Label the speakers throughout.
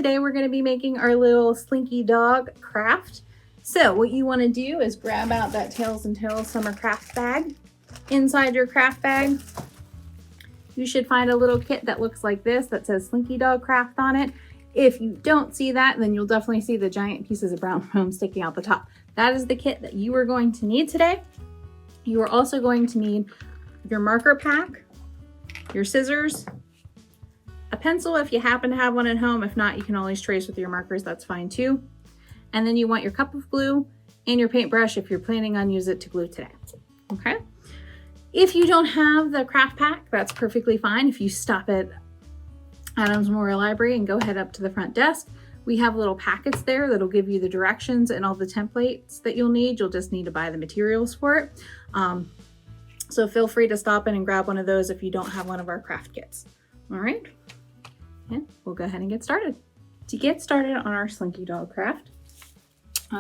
Speaker 1: today we're going to be making our little Slinky dog craft. So what you want to do is grab out that Tails and Tails summer craft bag. Inside your craft bag, you should find a little kit that looks like this that says Slinky Dog Craft on it. If you don't see that, then you'll definitely see the giant pieces of brown foam sticking out the top. That is the kit that you are going to need today. You are also going to need your marker pack, your scissors, a pencil if you happen to have one at home. If not, you can always trace with your markers, that's fine too. And then you want your cup of glue and your paintbrush if you're planning on using it to glue today, okay? If you don't have the craft pack, that's perfectly fine. If you stop at Adams Memorial Library and go head up to the front desk, we have little packets there that'll give you the directions and all the templates that you'll need. You'll just need to buy the materials for it. So feel free to stop in and grab one of those if you don't have one of our craft kits. All right, and we'll go ahead and get started. To get started on our Slinky Dog craft,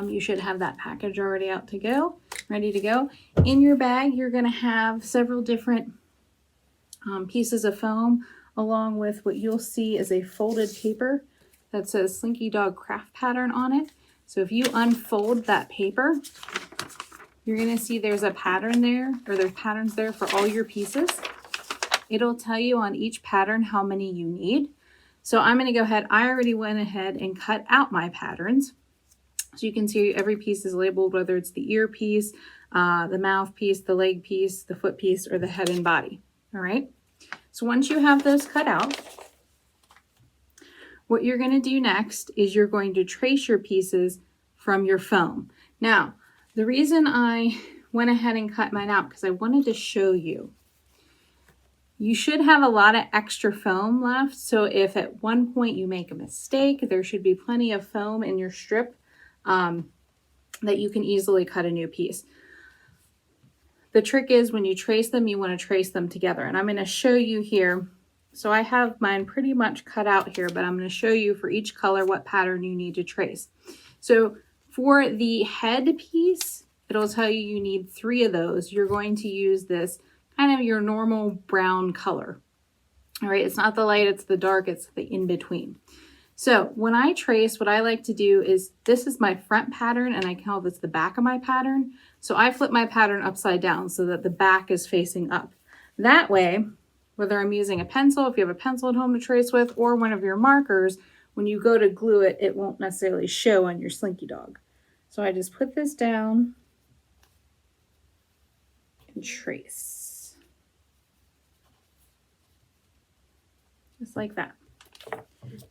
Speaker 1: you should have that package already out to go, ready to go. In your bag, you're gonna have several different pieces of foam, along with what you'll see is a folded paper that says Slinky Dog Craft Pattern on it. So if you unfold that paper, you're gonna see there's a pattern there, or there's patterns there for all your pieces. It'll tell you on each pattern how many you need. So I'm gonna go ahead, I already went ahead and cut out my patterns. So you can see every piece is labeled, whether it's the ear piece, the mouth piece, the leg piece, the foot piece, or the head and body, all right? So once you have those cut out, what you're gonna do next is you're going to trace your pieces from your foam. Now, the reason I went ahead and cut mine out, because I wanted to show you. You should have a lot of extra foam left, so if at one point you make a mistake, there should be plenty of foam in your strip that you can easily cut a new piece. The trick is when you trace them, you want to trace them together. And I'm going to show you here. So I have mine pretty much cut out here, but I'm going to show you for each color what pattern you need to trace. So for the head piece, it'll tell you you need 3 of those. You're going to use this kind of your normal brown color. All right, it's not the light, it's the dark, it's the in-between. So when I trace, what I like to do is, this is my front pattern and I call this the back of my pattern. So I flip my pattern upside down so that the back is facing up. That way, whether I'm using a pencil, if you have a pencil at home to trace with, or one of your markers, when you go to glue it, it won't necessarily show on your Slinky Dog. So I just put this down and trace. Just like that.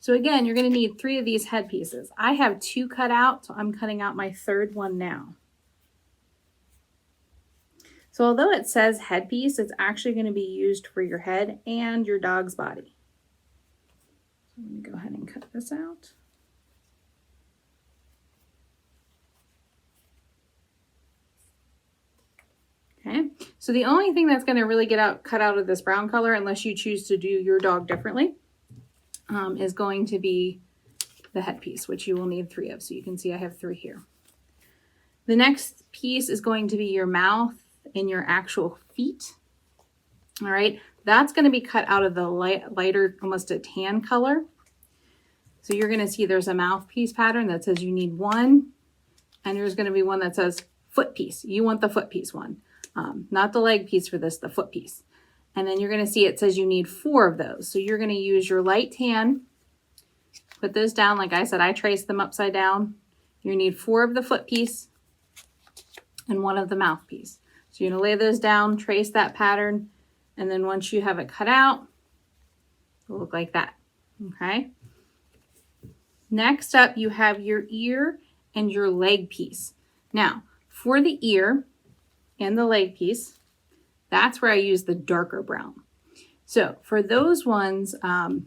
Speaker 1: So again, you're going to need 3 of these head pieces. I have 2 cut out, so I'm cutting out my 3rd one now. So although it says headpiece, it's actually going to be used for your head and your dog's body. So I'm going to go ahead and cut this out. Okay, so the only thing that's going to really get cut out of this brown color, unless you choose to do your dog differently, is going to be the headpiece, which you will need 3 of. So you can see I have 3 here. The next piece is going to be your mouth and your actual feet. All right, that's going to be cut out of the lighter, almost a tan color. So you're going to see there's a mouthpiece pattern that says you need 1, and there's going to be one that says foot piece. You want the foot piece one, not the leg piece for this, the foot piece. And then you're going to see it says you need 4 of those. So you're going to use your light tan, put those down. Like I said, I traced them upside down. You need 4 of the foot piece and 1 of the mouthpiece. So you're going to lay those down, trace that pattern, and then once you have it cut out, it'll look like that, okay? Next up, you have your ear and your leg piece. Now, for the ear and the leg piece, that's where I use the darker brown. So for those ones, for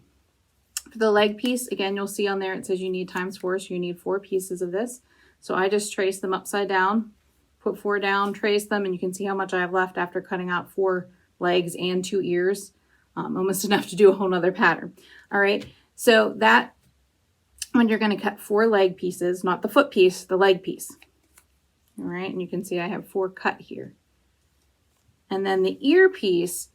Speaker 1: the leg piece, again, you'll see on there, it says you need ×4, so you need 4 pieces of this. So I just trace them upside down, put 4 down, trace them, and you can see how much I have left after cutting out 4 legs and 2 ears, almost enough to do a whole nother pattern. All right, so that, when you're going to cut 4 leg pieces, not the foot piece, the leg piece. All right, and you can see I have 4 cut here. And then the ear piece,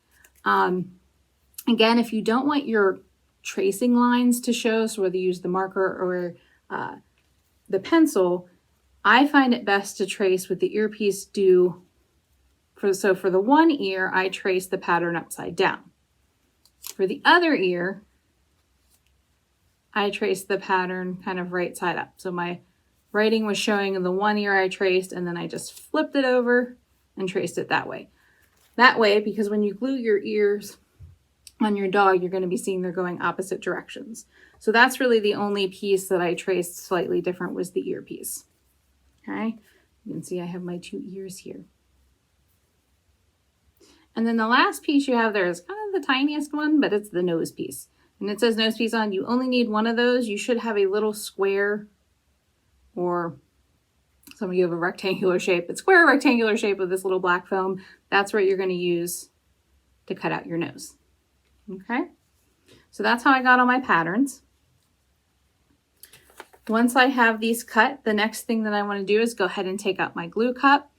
Speaker 1: again, if you don't want your tracing lines to show, so whether you use the marker or the pencil, I find it best to trace with the earpiece so for the one ear, I trace the pattern upside down. For the other ear, I trace the pattern kind of right side up. So my writing was showing in the one ear I traced, and then I just flipped it over and traced it that way. That way, because when you glue your ears on your dog, you're going to be seeing they're going opposite directions. So that's really the only piece that I traced slightly different was the earpiece. Okay, you can see I have my 2 ears here. And then the last piece you have there is kind of the tiniest one, but it's the nose piece. And it says nose piece on. You only need one of those. You should have a little square, or some of you have a rectangular shape, but square rectangular shape of this little black foam. That's what you're going to use to cut out your nose. Okay, so that's how I got all my patterns. Once I have these cut, the next thing that I want to do is go ahead and take out my glue cup.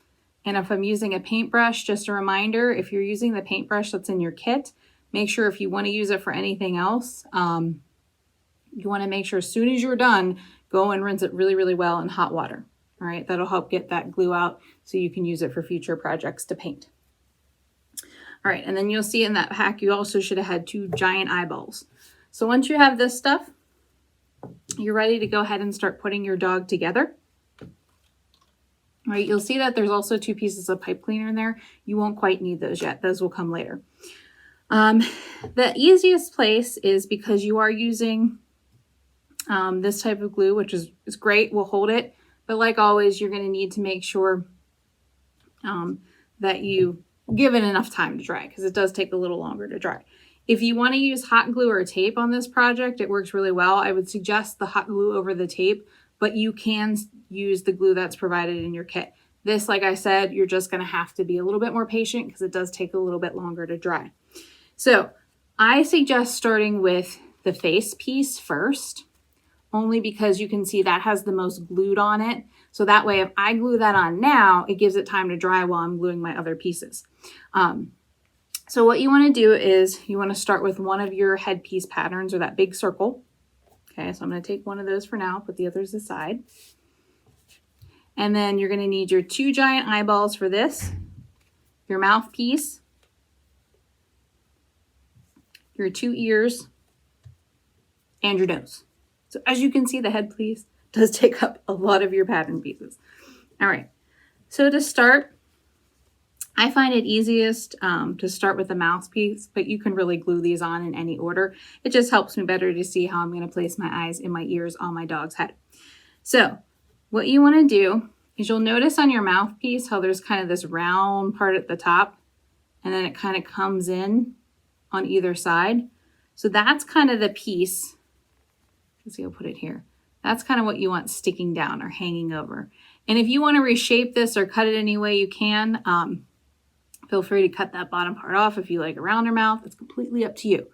Speaker 1: And if I'm using a paintbrush, just a reminder, if you're using the paintbrush that's in your kit, make sure if you want to use it for anything else, you want to make sure as soon as you're done, go and rinse it really, really well in hot water. All right, that'll help get that glue out so you can use it for future projects to paint. All right, and then you'll see in that pack, you also should have had 2 giant eyeballs. So once you have this stuff, you're ready to go ahead and start putting your dog together. All right, you'll see that there's also 2 pieces of pipe cleaner in there. You won't quite need those yet. Those will come later. The easiest place is, because you are using this type of glue, which is great, will hold it. But like always, you're going to need to make sure that you give it enough time to dry, because it does take a little longer to dry. If you want to use hot glue or tape on this project, it works really well. I would suggest the hot glue over the tape, but you can use the glue that's provided in your kit. This, like I said, you're just going to have to be a little bit more patient because it does take a little bit longer to dry. So I suggest starting with the face piece first, only because you can see that has the most glued on it. So that way, if I glue that on now, it gives it time to dry while I'm gluing my other pieces. So what you want to do is you want to start with one of your headpiece patterns, or that big circle. Okay, so I'm going to take one of those for now, put the others aside. And then you're going to need your 2 giant eyeballs for this, your mouthpiece, your 2 ears, and your nose. So as you can see, the head piece does take up a lot of your pattern pieces. All right, so to start, I find it easiest to start with the mouthpiece, but you can really glue these on in any order. It just helps me better to see how I'm going to place my eyes and my ears on my dog's head. So what you want to do is, you'll notice on your mouthpiece how there's kind of this round part at the top, and then it kind of comes in on either side. So that's kind of the piece. Let's see, I'll put it here. That's kind of what you want sticking down or hanging over. And if you want to reshape this or cut it any way you can, feel free to cut that bottom part off if you like around her mouth. It's completely up to you.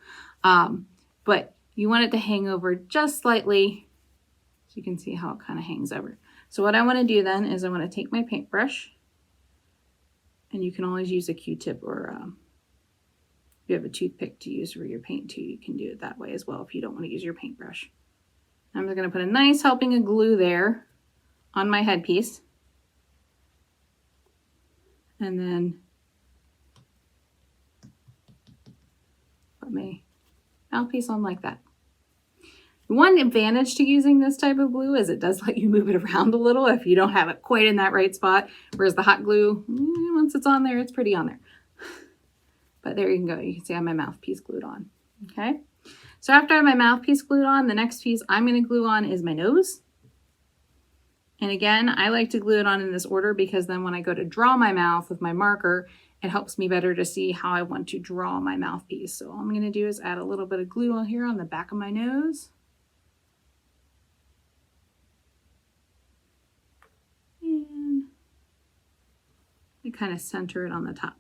Speaker 1: But you want it to hang over just slightly, so you can see how it kind of hangs over. So what I want to do then is I want to take my paintbrush, and you can always use a Q-tip, or if you have a toothpick to use for your paint too, you can do it that way as well if you don't want to use your paintbrush. I'm just going to put a nice helping of glue there on my headpiece, and then put my mouthpiece on like that. One advantage to using this type of glue is it does let you move it around a little if you don't have it quite in that right spot, whereas the hot glue, once it's on there, it's pretty on there. But there you can go. You can see I have my mouthpiece glued on. Okay, so after I have my mouthpiece glued on, the next piece I'm going to glue on is my nose. And again, I like to glue it on in this order, because then when I go to draw my mouth with my marker, it helps me better to see how I want to draw my mouthpiece. So all I'm going to do is add a little bit of glue on here on the back of my nose. And I kind of center it on the top.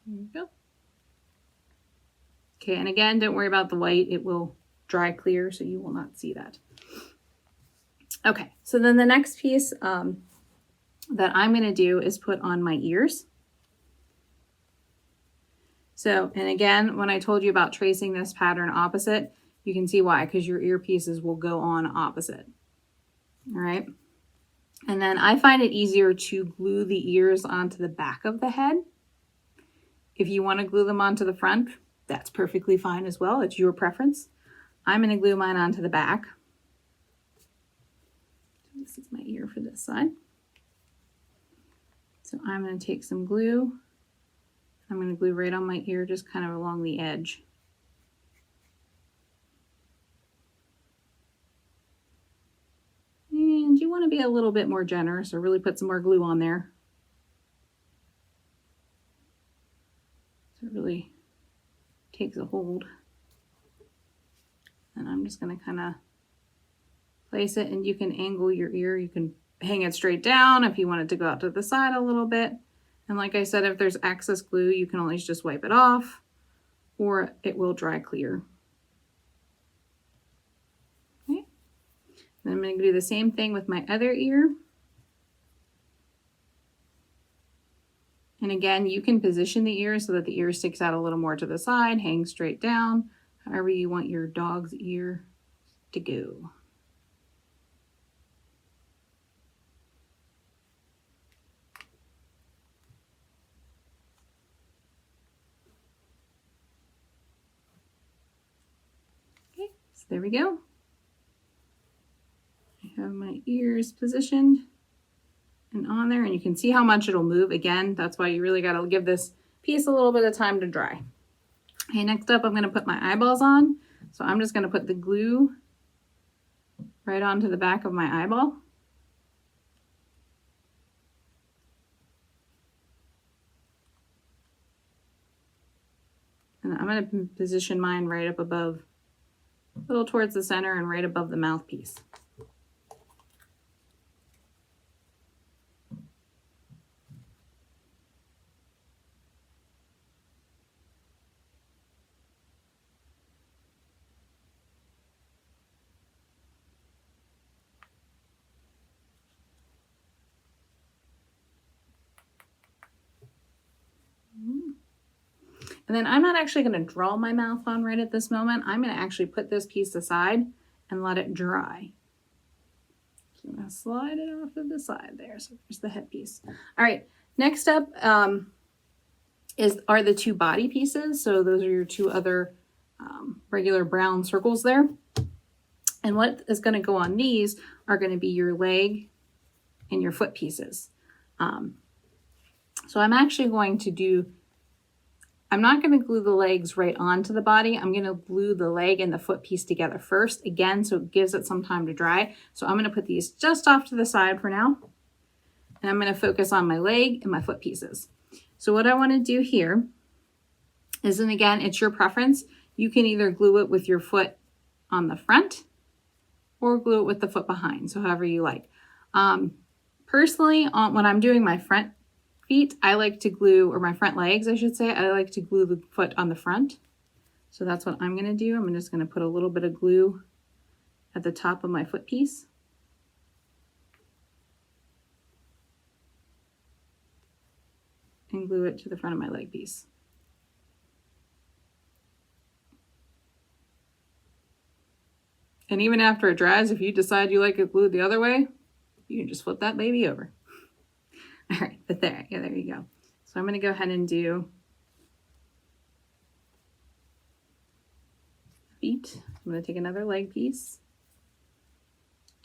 Speaker 1: There you go. Okay, and again, don't worry about the white. It will dry clear, so you will not see that. Okay, so then the next piece that I'm going to do is put on my ears. So, and again, when I told you about tracing this pattern opposite, you can see why, because your earpieces will go on opposite. All right. And then I find it easier to glue the ears onto the back of the head. If you want to glue them onto the front, that's perfectly fine as well. It's your preference. I'm going to glue mine onto the back. This is my ear for this side. So I'm going to take some glue. I'm going to glue right on my ear, just kind of along the edge. And you want to be a little bit more generous or really put some more glue on there. So it really takes a hold. And I'm just going to kind of place it, and you can angle your ear. You can hang it straight down if you want it to go out to the side a little bit. And like I said, if there's excess glue, you can always just wipe it off, or it will dry clear. Okay. Then I'm going to do the same thing with my other ear. And again, you can position the ear so that the ear sticks out a little more to the side, hang straight down, however you want your dog's ear to go. Okay, so there we go. I have my ears positioned and on there, and you can see how much it'll move. Again, that's why you really got to give this piece a little bit of time to dry. Okay, next up, I'm going to put my eyeballs on. So I'm just going to put the glue right onto the back of my eyeball. And I'm going to position mine right up above, a little towards the center and right above the mouthpiece. And then I'm not actually going to draw my mouth on right at this moment. I'm going to actually put this piece aside and let it dry. So I'm going to slide it off to the side there. So there's the head piece. All right, next up are the two body pieces. So those are your two other regular brown circles there. And what is going to go on these are going to be your leg and your foot pieces. So I'm actually going to do, I'm not going to glue the legs right onto the body. I'm going to glue the leg and the foot piece together first, again, so it gives it some time to dry. So I'm going to put these just off to the side for now. And I'm going to focus on my leg and my foot pieces. So what I want to do here is, and again, it's your preference. You can either glue it with your foot on the front or glue it with the foot behind, so however you like. Personally, when I'm doing my front feet, I like to glue, or my front legs, I should say, I like to glue the foot on the front. So that's what I'm going to do. I'm just going to put a little bit of glue at the top of my foot piece. And glue it to the front of my leg piece. And even after it dries, if you decide you like it glued the other way, you can just flip that baby over. All right, but there you go. So I'm going to go ahead and do feet. I'm going to take another leg piece.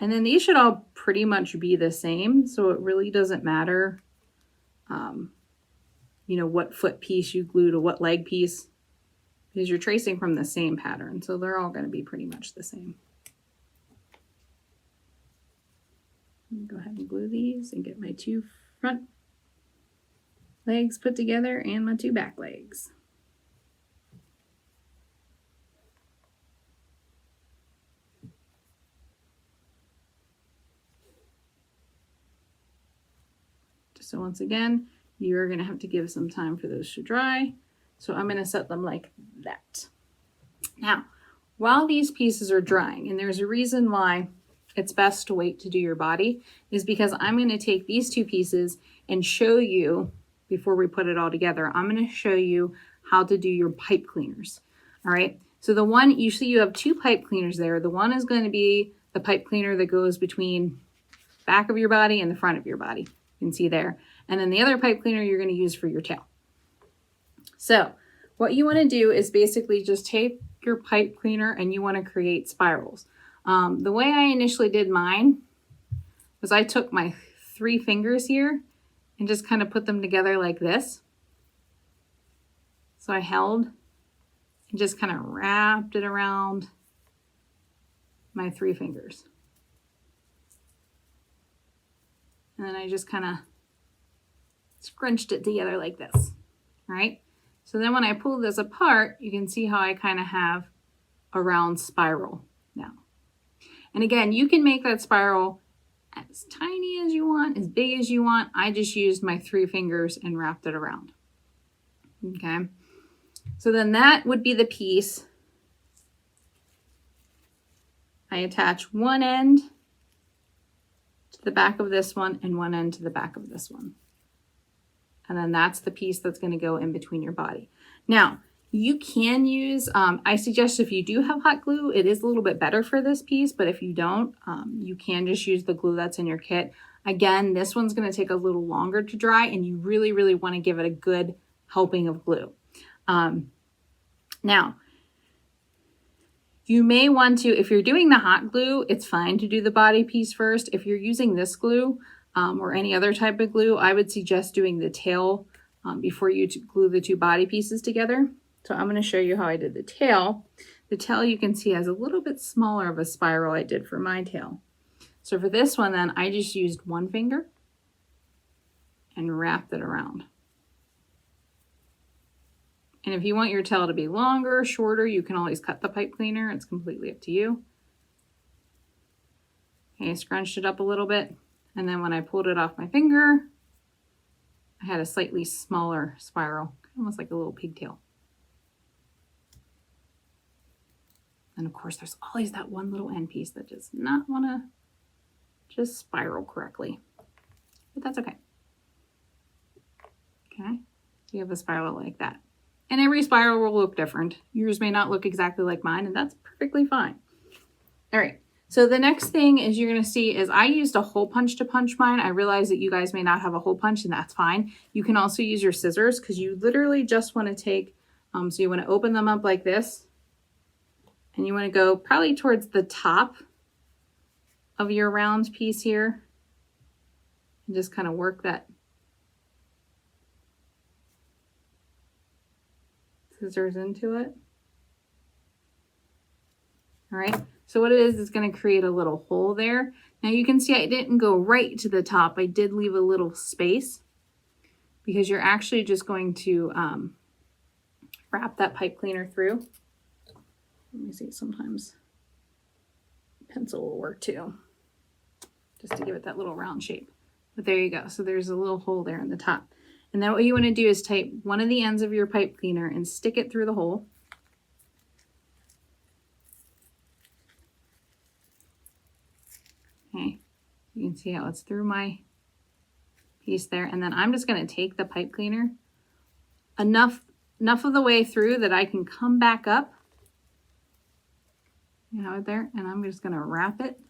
Speaker 1: And then these should all pretty much be the same, so it really doesn't matter, you know, what foot piece you glue to what leg piece, because you're tracing from the same pattern, so they're all going to be pretty much the same. Go ahead and glue these and get my two front legs put together and my two back legs. So once again, you're going to have to give some time for those to dry. So I'm going to set them like that. Now, while these pieces are drying, and there's a reason why it's best to wait to do your body is because I'm going to take these two pieces and show you, before we put it all together, I'm going to show you how to do your pipe cleaners. All right. So the one, usually you have two pipe cleaners there. The one is going to be the pipe cleaner that goes between back of your body and the front of your body. You can see there. And then the other pipe cleaner you're going to use for your tail. So what you want to do is basically just take your pipe cleaner and you want to create spirals. The way I initially did mine was I took my 3 fingers here and just kind of put them together like this. So I held and just kind of wrapped it around my 3 fingers. And then I just kind of scrunched it together like this, right? So then when I pull this apart, you can see how I kind of have a round spiral now. And again, you can make that spiral as tiny as you want, as big as you want. I just used my 3 fingers and wrapped it around. Okay. So then that would be the piece. I attach one end to the back of this one and one end to the back of this one. And then that's the piece that's going to go in between your body. Now, you can use, I suggest if you do have hot glue, it is a little bit better for this piece, but if you don't, you can just use the glue that's in your kit. Again, this one's going to take a little longer to dry, and you really, really want to give it a good helping of glue. Now, you may want to, if you're doing the hot glue, it's fine to do the body piece first. If you're using this glue or any other type of glue, I would suggest doing the tail before you glue the 2 body pieces together. So I'm going to show you how I did the tail. The tail you can see has a little bit smaller of a spiral I did for my tail. So for this one then, I just used 1 finger and wrapped it around. And if you want your tail to be longer or shorter, you can always cut the pipe cleaner. It's completely up to you. Okay, I scrunched it up a little bit. And then when I pulled it off my finger, I had a slightly smaller spiral, almost like a little pigtail. And of course, there's always that one little end piece that does not want to just spiral correctly. But that's okay. Okay, so you have a spiral like that. And every spiral will look different. Yours may not look exactly like mine, and that's perfectly fine. All right, so the next thing is you're gonna see is I used a hole punch to punch mine. I realize that you guys may not have a hole punch, and that's fine. You can also use your scissors because you literally just wanna take, so you wanna open them up like this, and you wanna go probably towards the top of your round piece here, and just kind of work that scissors into it. All right, so what it is going to create a little hole there. Now you can see I didn't go right to the top. I did leave a little space because you're actually just going to wrap that pipe cleaner through. Let me see, sometimes pencil will work too, just to give it that little round shape. But there you go. So there's a little hole there in the top. And then what you want to do is take one of the ends of your pipe cleaner and stick it through the hole. Okay, you can see how it's through my piece there. And then I'm just going to take the pipe cleaner enough of the way through that I can come back up. You have it there, and I'm just going to wrap it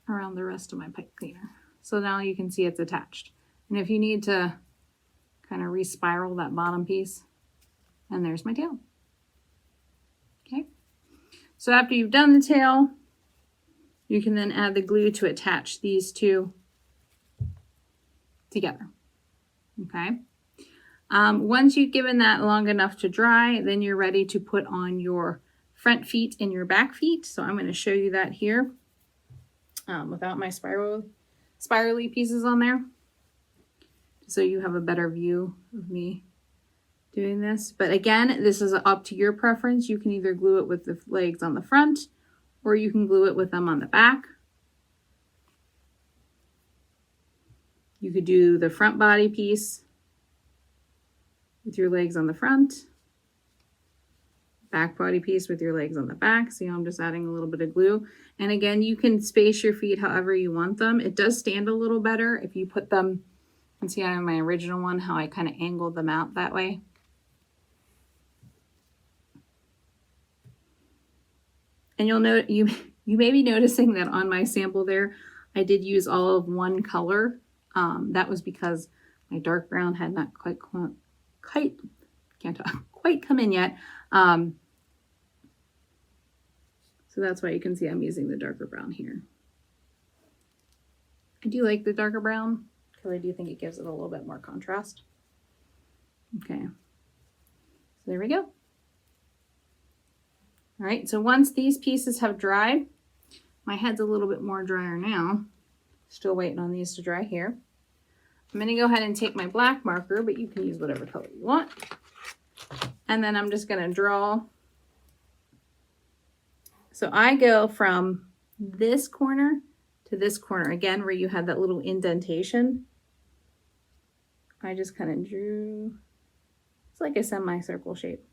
Speaker 1: around the rest of my pipe cleaner. So now you can see it's attached. And if you need to kind of re-spiral that bottom piece, and there's my tail. Okay. So after you've done the tail, you can then add the glue to attach these 2 together. Okay. Once you've given that long enough to dry, then you're ready to put on your front feet and your back feet. So I'm going to show you that here. Without my spirally pieces on there, so you have a better view of me doing this. But again, this is up to your preference. You can either glue it with the legs on the front, or you can glue it with them on the back. You could do the front body piece with your legs on the front. back body piece with your legs on the back. See how I'm just adding a little bit of glue. And again, you can space your feet however you want them. It does stand a little better if you put them, you can see on my original one how I kind of angled them out that way. And you'll note, you may be noticing that on my sample there, I did use all of one color. That was because my dark brown had not quite come in yet. So that's why you can see I'm using the darker brown here. I do like the darker brown because I do think it gives it a little bit more contrast. Okay, so there we go. All right, so once these pieces have dried, my head's a little bit more drier now. Still waiting on these to dry here. I'm gonna go ahead and take my black marker, but you can use whatever color you want. And then I'm just gonna draw. So I go from this corner to this corner, again, where you had that little indentation. I just kind of drew, it's like a semicircle shape.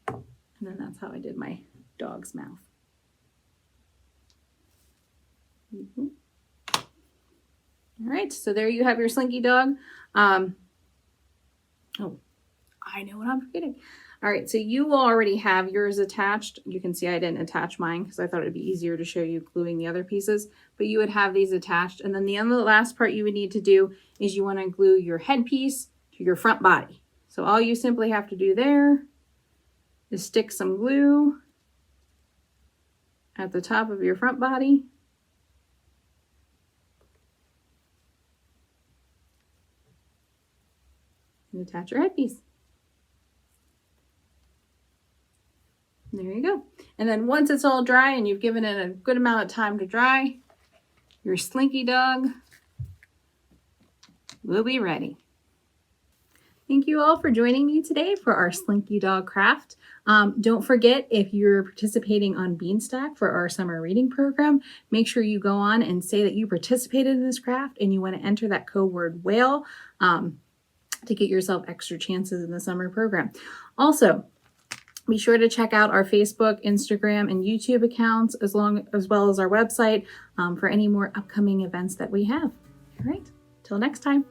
Speaker 1: And then that's how I did my dog's mouth. All right, so there you have your Slinky dog. Oh, I know what I'm forgetting. All right, so you will already have yours attached. You can see I didn't attach mine because I thought it'd be easier to show you gluing the other pieces, but you would have these attached. And then the last part you would need to do is you want to glue your headpiece to your front body. So all you simply have to do there is stick some glue at the top of your front body. And attach your headpiece. There you go. And then once it's all dry and you've given it a good amount of time to dry, your Slinky dog will be ready. Thank you all for joining me today for our Slinky dog craft. Don't forget, if you're participating on Beanstack for our summer reading program, make sure you go on and say that you participated in this craft and you want to enter that code word whale to get yourself extra chances in the summer program. Also, be sure to check out our Facebook, Instagram, and YouTube accounts as well as our website for any more upcoming events that we have. All right, till next time.